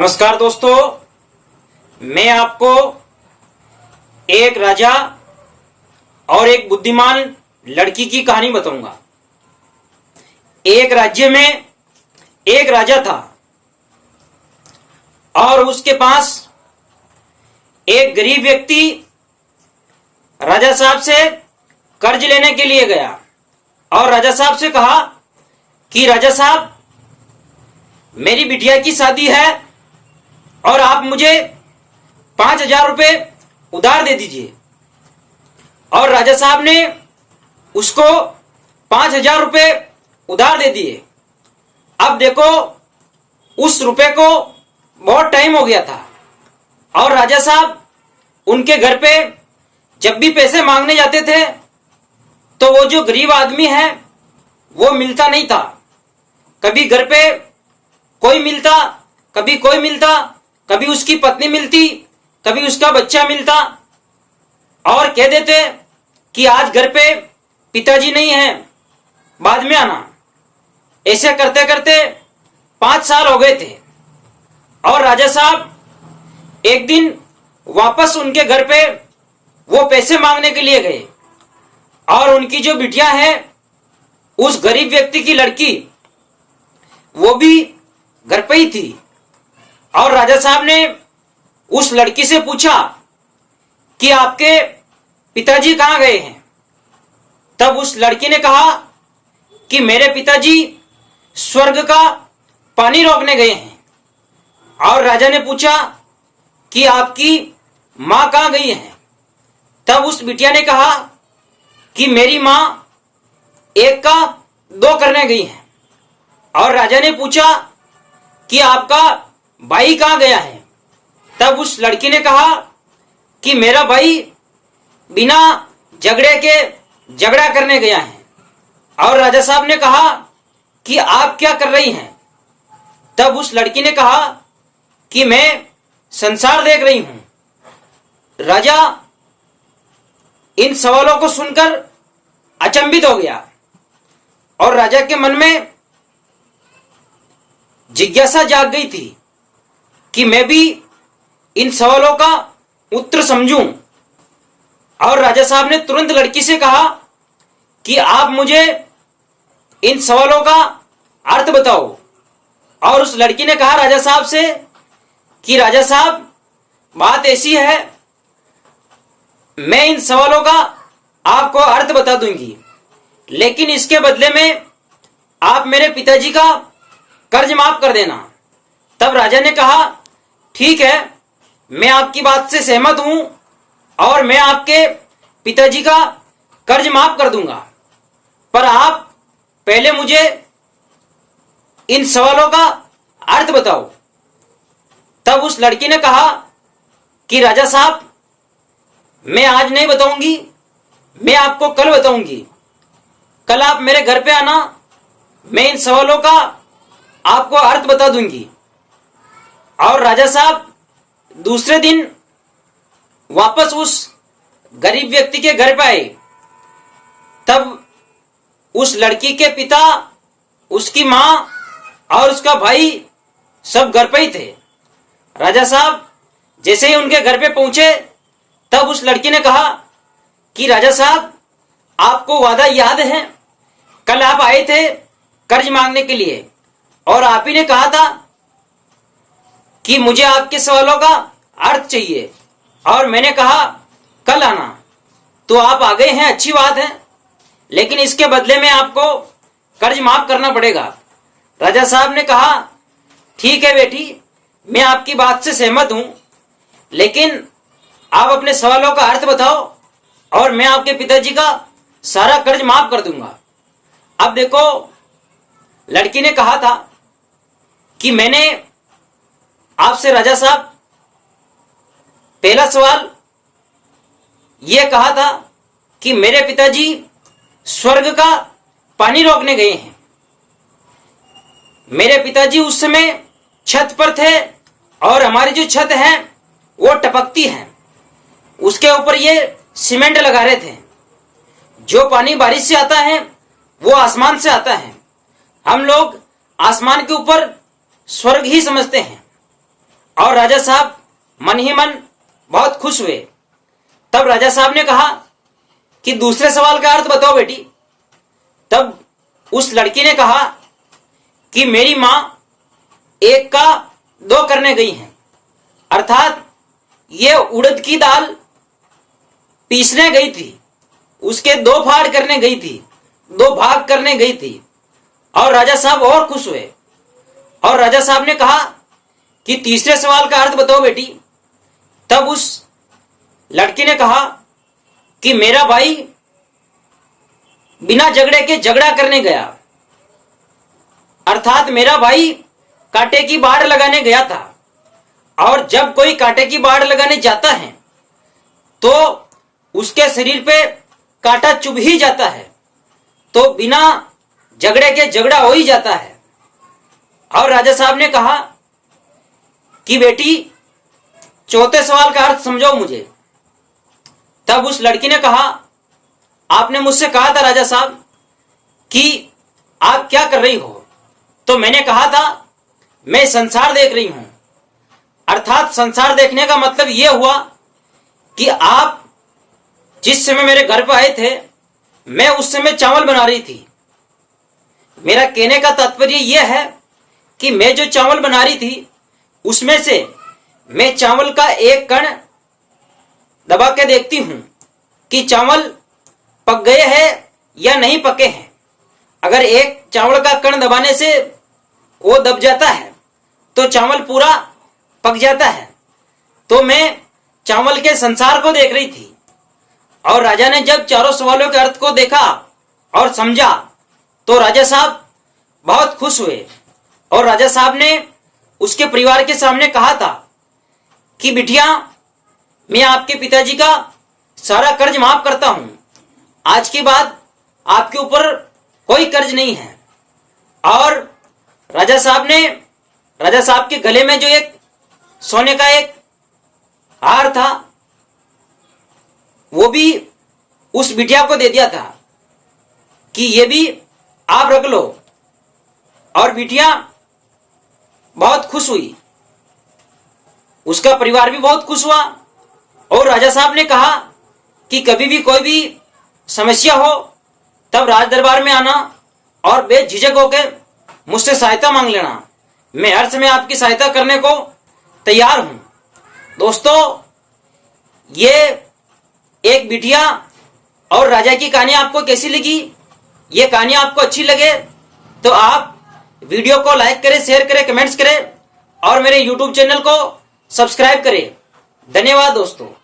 नमस्कार दोस्तों, मैं आपको एक राजा और एक बुद्धिमान लड़की की कहानी बताऊंगा। एक राज्य में एक राजा था और उसके पास एक गरीब व्यक्ति राजा साहब से कर्ज लेने के लिए गया और राजा साहब से कहा कि राजा साहब, मेरी बिटिया की शादी है और आप मुझे 5,000 रुपये उधार दे दीजिए। और राजा साहब ने उसको 5,000 रुपये उधार दे दिए। अब देखो, उस रुपए को बहुत टाइम हो गया था और राजा साहब उनके घर पे जब भी पैसे मांगने जाते थे तो वो जो गरीब आदमी है वो मिलता नहीं था। कभी घर पे कोई मिलता, कभी कोई मिलता, कभी उसकी पत्नी मिलती, कभी उसका बच्चा मिलता और कह देते कि आज घर पे पिताजी नहीं है, बाद में आना। ऐसे करते करते 5 साल हो गए थे और राजा साहब एक दिन वापस उनके घर पे वो पैसे मांगने के लिए गए और उनकी जो बिटिया है, उस गरीब व्यक्ति की लड़की, वो भी घर पे ही थी। और राजा साहब ने उस लड़की से पूछा कि आपके पिताजी कहां गए हैं। तब उस लड़की ने कहा कि मेरे पिताजी स्वर्ग का पानी रोकने गए हैं। और राजा ने पूछा कि आपकी मां कहां गई है। तब उस बिटिया ने कहा कि मेरी मां 1 का 2 करने गई है। और राजा ने पूछा कि आपका भाई कहां गया है। तब उस लड़की ने कहा कि मेरा भाई बिना झगड़े के झगड़ा करने गया है। और राजा साहब ने कहा कि आप क्या कर रही हैं। तब उस लड़की ने कहा कि मैं संसार देख रही हूं। राजा इन सवालों को सुनकर अचंभित हो गया और राजा के मन में जिज्ञासा जाग गई थी कि मैं भी इन सवालों का उत्तर समझूं। और राजा साहब ने तुरंत लड़की से कहा कि आप मुझे इन सवालों का अर्थ बताओ। और उस लड़की ने कहा राजा साहब से कि राजा साहब, बात ऐसी है, मैं इन सवालों का आपको अर्थ बता दूंगी, लेकिन इसके बदले में आप मेरे पिताजी का कर्ज माफ कर देना। तब राजा ने कहा, ठीक है, मैं आपकी बात से सहमत हूं और मैं आपके पिताजी का कर्ज माफ कर दूंगा, पर आप पहले मुझे इन सवालों का अर्थ बताओ। तब उस लड़की ने कहा कि राजा साहब, मैं आज नहीं बताऊंगी, मैं आपको कल बताऊंगी। कल आप मेरे घर पे आना, मैं इन सवालों का आपको अर्थ बता दूंगी। और राजा साहब दूसरे दिन वापस उस गरीब व्यक्ति के घर पे आए। तब उस लड़की के पिता, उसकी मां और उसका भाई सब घर पे ही थे। राजा साहब जैसे ही उनके घर पे पहुंचे, तब उस लड़की ने कहा कि राजा साहब, आपको वादा याद है, कल आप आए थे कर्ज मांगने के लिए और आप ही ने कहा था कि मुझे आपके सवालों का अर्थ चाहिए और मैंने कहा कल आना। तो आप आ गए हैं, अच्छी बात है, लेकिन इसके बदले में आपको कर्ज माफ करना पड़ेगा। राजा साहब ने कहा, ठीक है बेटी, मैं आपकी बात से सहमत हूं, लेकिन आप अपने सवालों का अर्थ बताओ और मैं आपके पिताजी का सारा कर्ज माफ कर दूंगा। अब देखो, लड़की ने कहा था कि मैंने आपसे राजा साहब पहला सवाल यह कहा था कि मेरे पिताजी स्वर्ग का पानी रोकने गए हैं। मेरे पिताजी उस समय छत पर थे और हमारी जो छत है वो टपकती है, उसके ऊपर ये सीमेंट लगा रहे थे। जो पानी बारिश से आता है वो आसमान से आता है। हम लोग आसमान के ऊपर स्वर्ग ही समझते हैं। और राजा साहब मन ही मन बहुत खुश हुए। तब राजा साहब ने कहा कि दूसरे सवाल का अर्थ बताओ बेटी। तब उस लड़की ने कहा कि मेरी मां एक का दो करने गई हैं, अर्थात ये उड़द की दाल पीसने गई थी, उसके दो फाड़ करने गई थी, दो भाग करने गई थी। और राजा साहब और खुश हुए और राजा साहब ने कहा कि तीसरे सवाल का अर्थ बताओ बेटी। तब उस लड़की ने कहा कि मेरा भाई बिना झगड़े के झगड़ा करने गया, अर्थात मेरा भाई कांटे की बाड़ लगाने गया था। और जब कोई कांटे की बाड़ लगाने जाता है तो उसके शरीर पे कांटा चुभ ही जाता है, तो बिना झगड़े के झगड़ा हो ही जाता है। और राजा साहब ने कहा कि बेटी चौथे सवाल का अर्थ समझाओ मुझे। तब उस लड़की ने कहा, आपने मुझसे कहा था राजा साहब कि आप क्या कर रही हो, तो मैंने कहा था मैं संसार देख रही हूं। अर्थात संसार देखने का मतलब यह हुआ कि आप जिस समय मेरे घर पर आए थे मैं उस समय चावल बना रही थी। मेरा कहने का तात्पर्य यह है कि मैं जो चावल बना रही थी उसमें से मैं चावल का एक कण दबा के देखती हूं कि चावल पक गए हैं या नहीं पके हैं। अगर एक चावल का कण दबाने से वो दब जाता है तो चावल पूरा पक जाता है। तो मैं चावल के संसार को देख रही थी। और राजा ने जब चारों सवालों के अर्थ को देखा और समझा तो राजा साहब बहुत खुश हुए। और राजा साहब ने उसके परिवार के सामने कहा था कि बिटिया मैं आपके पिताजी का सारा कर्ज माफ करता हूं, आज के बाद आपके ऊपर कोई कर्ज नहीं है। और राजा साहब के गले में जो एक सोने का एक हार था वो भी उस बिटिया को दे दिया था कि ये भी आप रख लो। और बिटिया बहुत खुश हुई, उसका परिवार भी बहुत खुश हुआ। और राजा साहब ने कहा कि कभी भी कोई भी समस्या हो तब राज दरबार में आना और बेझिझक होकर मुझसे सहायता मांग लेना। मैं हर समय आपकी सहायता करने को तैयार हूं। दोस्तों, ये एक बिटिया और राजा की कहानी आपको कैसी लगी? ये कहानी आपको अच्छी लगे तो आप वीडियो को लाइक करें, शेयर करें, कमेंट्स करें और मेरे YouTube चैनल को सब्सक्राइब करें। धन्यवाद दोस्तों।